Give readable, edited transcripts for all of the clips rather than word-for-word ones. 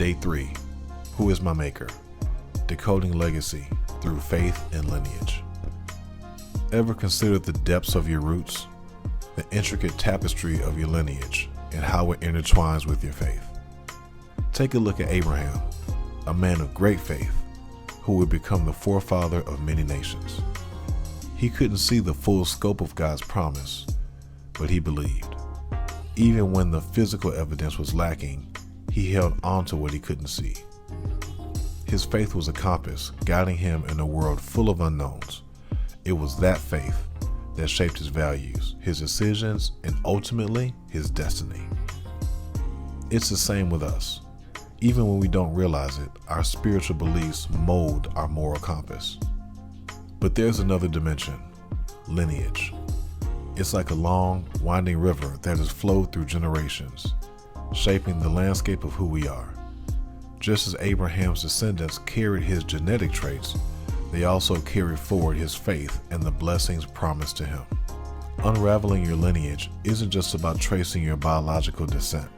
Day 3. Who is my maker? Decoding legacy through faith and lineage. Ever consider the depths of your roots, the intricate tapestry of your lineage, and how it intertwines with your faith? Take a look at Abraham, a man of great faith, who would become the forefather of many nations. He couldn't see the full scope of God's promise, but he believed. Even when the physical evidence was lacking, he held on to what he couldn't see. His faith was a compass guiding him in a world full of unknowns. It was that faith that shaped his values, his decisions, and ultimately his destiny. It's the same with us. Even when we don't realize it, our spiritual beliefs mold our moral compass. But there's another dimension, lineage. It's like a long, winding river that has flowed through generations, shaping the landscape of who we are. Just as Abraham's descendants carried his genetic traits, they also carried forward his faith and the blessings promised to him. Unraveling your lineage isn't just about tracing your biological descent.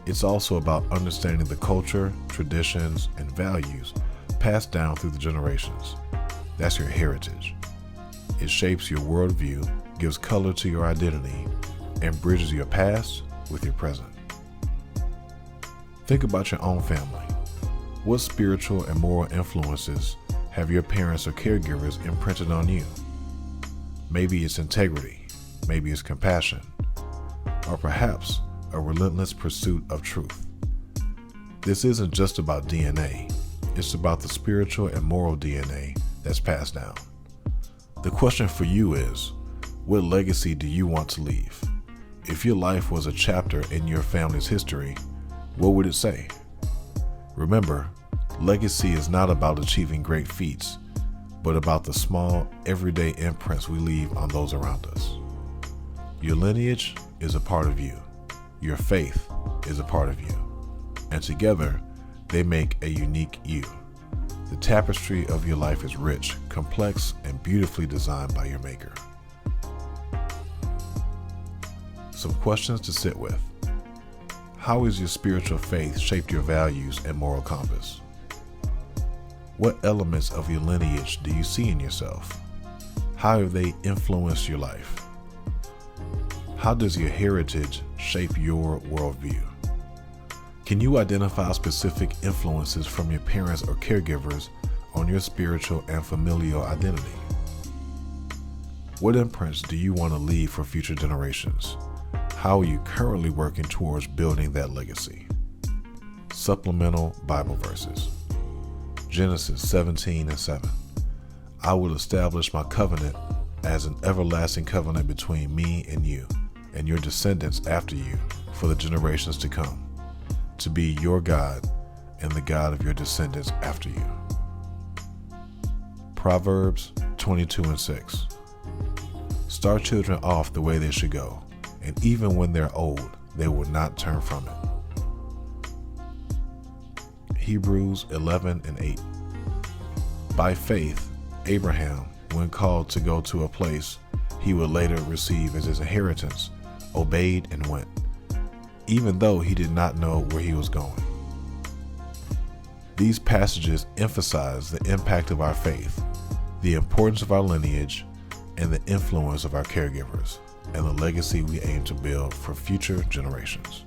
It's also about understanding the culture, traditions, and values passed down through the generations. That's your heritage. It shapes your worldview, gives color to your identity, and bridges your past with your present. Think about your own family. What spiritual and moral influences have your parents or caregivers imprinted on you? Maybe it's integrity, maybe it's compassion, or perhaps a relentless pursuit of truth. This isn't just about DNA, it's about the spiritual and moral DNA that's passed down. The question for you is, what legacy do you want to leave? If your life was a chapter in your family's history, what would it say? Remember, legacy is not about achieving great feats, but about the small, everyday imprints we leave on those around us. Your lineage is a part of you. Your faith is a part of you. And together, they make a unique you. The tapestry of your life is rich, complex, and beautifully designed by your maker. Some questions to sit with. How has your spiritual faith shaped your values and moral compass? What elements of your lineage do you see in yourself? How have they influenced your life? How does your heritage shape your worldview? Can you identify specific influences from your parents or caregivers on your spiritual and familial identity? What imprints do you want to leave for future generations? How are you currently working towards building that legacy? Supplemental Bible verses. Genesis 17:7. I will establish my covenant as an everlasting covenant between me and you, and your descendants after you, for the generations to come, to be your God and the God of your descendants after you. Proverbs 22:6. Start children off the way they should go, and even when they're old, they will not turn from it. Hebrews 11:8. By faith, Abraham, when called to go to a place he would later receive as his inheritance, obeyed and went, even though he did not know where he was going. These passages emphasize the impact of our faith, the importance of our lineage, and the influence of our caregivers, and the legacy we aim to build for future generations.